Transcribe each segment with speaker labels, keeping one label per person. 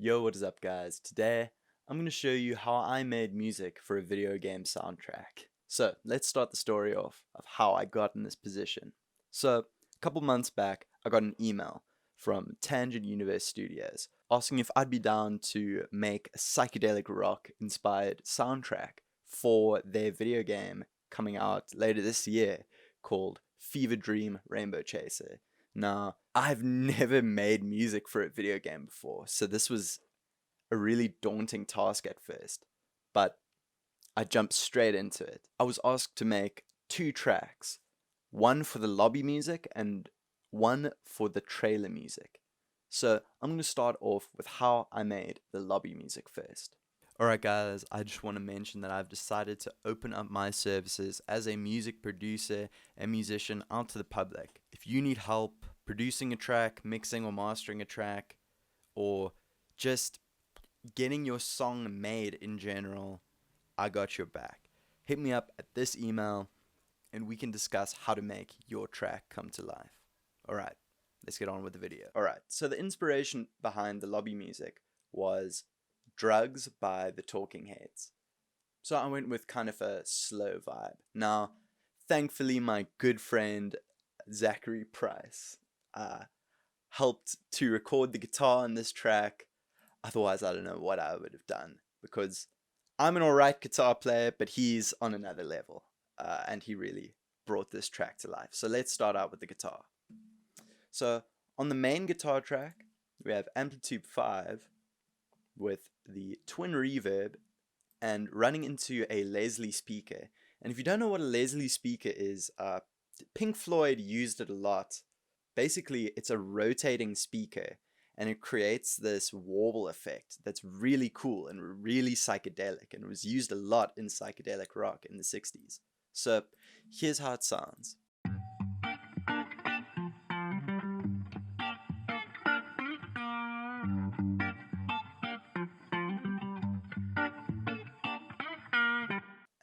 Speaker 1: Yo, what is up guys? Today, I'm going to show you how I made music for a video game soundtrack. So, let's start the story off of how I got in this position. So, a couple months back, I got an email from Tangent Universe Studios asking if I'd be down to make a psychedelic rock inspired soundtrack for their video game coming out later this year called Feverdream Rainbow Chaser. Now, I've never made music for a video game before, so this was a really daunting task at first, but I jumped straight into it. I was asked to make two tracks, one for the lobby music and one for the trailer music. So I'm going to start off with how I made the lobby music first. Alright guys, I just want to mention that I've decided to open up my services as a music producer and musician out to the public. If you need help producing a track, mixing or mastering a track, or just getting your song made in general, I got your back. Hit me up at this email and we can discuss how to make your track come to life. Alright, let's get on with the video. Alright, so the inspiration behind the lobby music was Drugs by the Talking Heads. So I went with kind of a slow vibe. Now, thankfully my good friend Zachary Price helped to record the guitar on this track. Otherwise, I don't know what I would have done, because I'm an alright guitar player, but he's on another level, and he really brought this track to life. So let's start out with the guitar. So on the main guitar track, we have Amplitude 5 with the twin reverb and running into a Leslie speaker. And if you don't know what a Leslie speaker is, Pink Floyd used it a lot. Basically, it's a rotating speaker, and it creates this warble effect that's really cool and really psychedelic, and it was used a lot in psychedelic rock in the 60s. So here's how it sounds.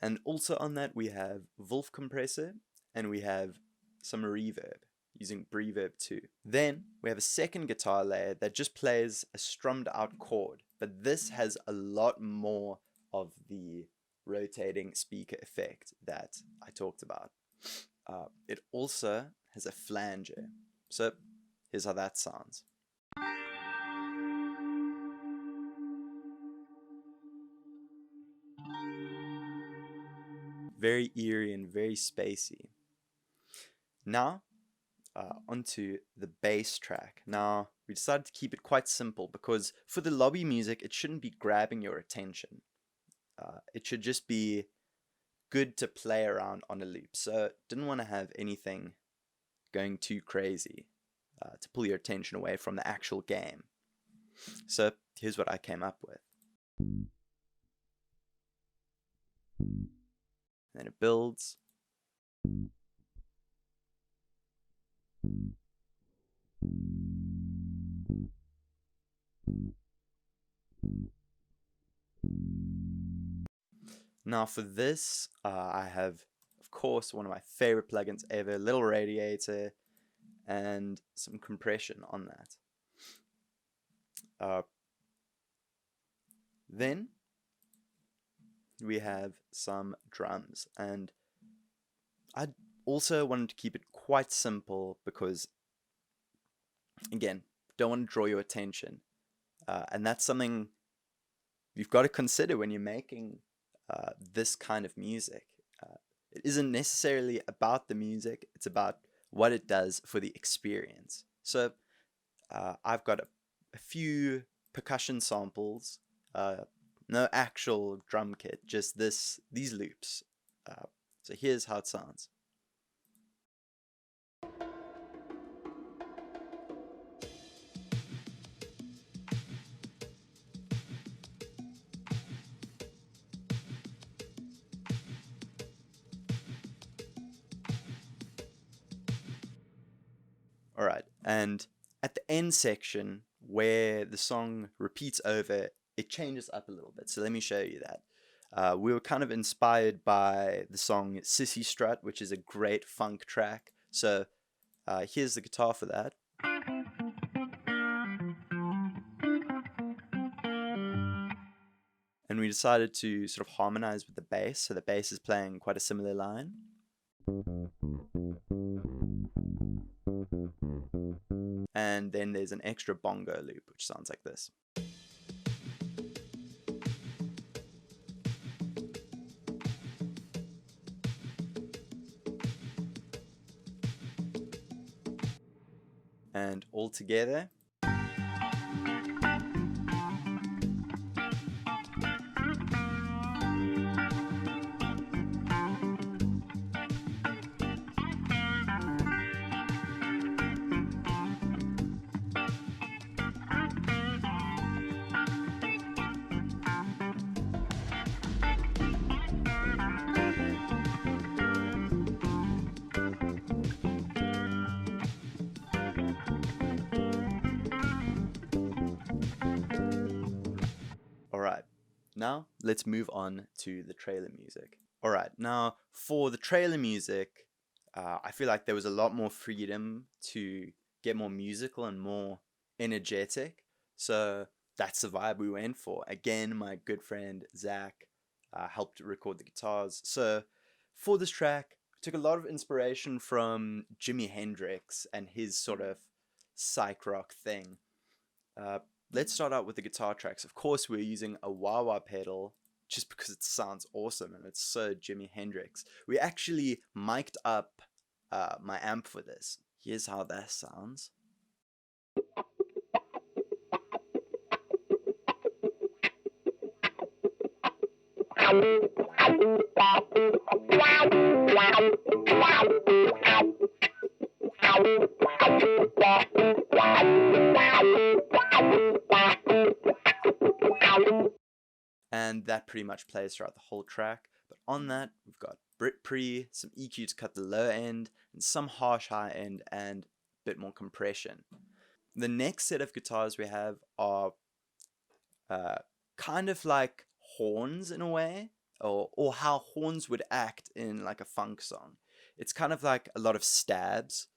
Speaker 1: And also on that we have Wolf compressor, and we have some reverb using Reverb 2. Then we have a second guitar layer that just plays a strummed out chord, but this has a lot more of the rotating speaker effect that I talked about. It also has a flanger. So here's how that sounds. Very eerie and very spacey. Now, onto the bass track. Now, we decided to keep it quite simple because for the lobby music, it shouldn't be grabbing your attention. It should just be good to play around on a loop. So, didn't want to have anything going too crazy to pull your attention away from the actual game. So, here's what I came up with. Then it builds. Now for this, I have, of course, one of my favorite plugins ever, little radiator, and some compression on that. Then we have some drums, and I also wanted to keep it quite simple because, again, don't want to draw your attention, and that's something you've got to consider when you're making this kind of music. It isn't necessarily about the music, it's about what it does for the experience. So I've got a few percussion samples, no actual drum kit, just these loops. So here's how it sounds. Alright, and at the end section where the song repeats over, it changes up a little bit. So let me show you that. We were kind of inspired by the song Sissy Strut, which is a great funk track. So here's the guitar for that. And we decided to sort of harmonize with the bass, so the bass is playing quite a similar line. And then there's an extra bongo loop, which sounds like this. And all together. Alright, now let's move on to the trailer music. Alright, now for the trailer music, I feel like there was a lot more freedom to get more musical and more energetic. So that's the vibe we went for. Again, my good friend Zach helped record the guitars. So for this track, I took a lot of inspiration from Jimi Hendrix and his sort of psych rock thing. Let's start out with the guitar tracks. Of course, we're using a wah-wah pedal just because it sounds awesome and it's so Jimi Hendrix. We actually mic'd up my amp for this. Here's how that sounds. And that pretty much plays throughout the whole track. But on that, we've got Brit Pre, some EQ to cut the low end, and some harsh high end, and a bit more compression. The next set of guitars we have are kind of like horns in a way, or how horns would act in like a funk song. It's kind of like a lot of stabs,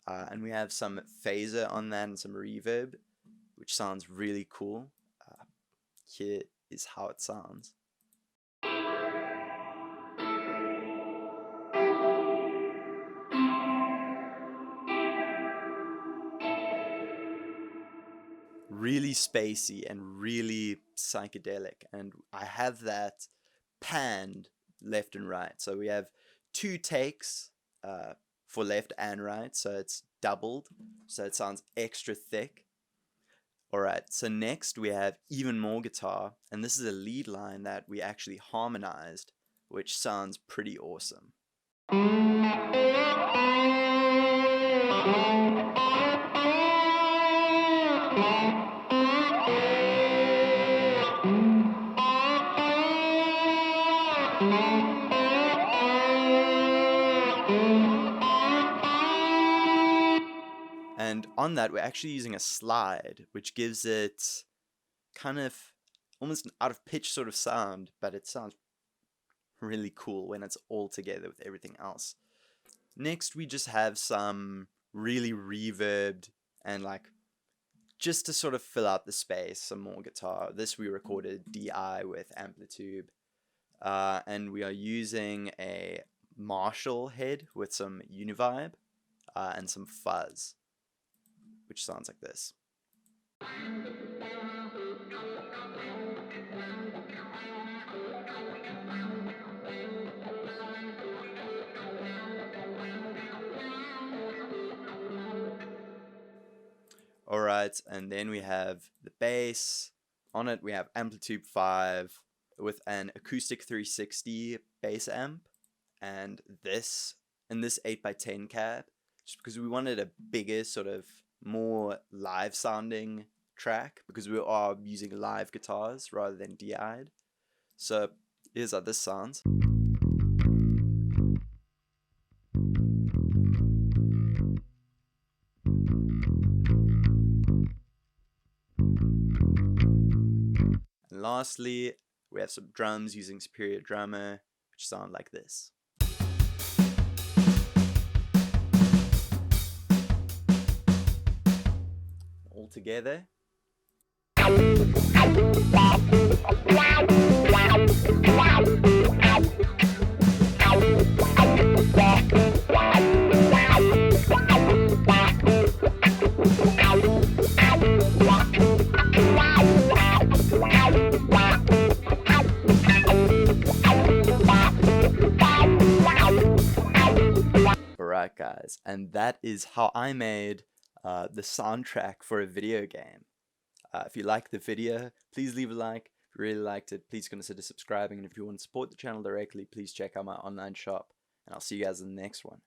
Speaker 1: and we have some phaser on that and some reverb, which sounds really cool. Here is how it sounds. Really spacey and really psychedelic, and I have that panned left and right. So we have 2 takes for left and right, so it's doubled, so it sounds extra thick. Alright, so next we have even more guitar, and this is a lead line that we actually harmonized, which sounds pretty awesome. And on that, we're actually using a slide, which gives it kind of almost an out of pitch sort of sound, but it sounds really cool when it's all together with everything else. Next, we just have some really reverbed and like just to sort of fill out the space, some more guitar. This we recorded DI with Amplitude, and we are using a Marshall head with some Univibe and some fuzz, which sounds like this. Alright, and then we have the bass. On it we have Amplitude 5 with an acoustic 360 bass amp, and this 8x10 cab, just because we wanted a bigger, sort of more live sounding track, because we are using live guitars rather than DI'd. So here's how this sounds. And lastly, we have some drums using Superior Drummer, which sound like this. All together.
Speaker 2: Psychedelic, guys, and that is how I made the soundtrack for a video game. If you like the video, please leave a like. If you really liked it, please consider subscribing. And if you want to support the channel directly, please check out my online shop. And I'll see you guys in the next one.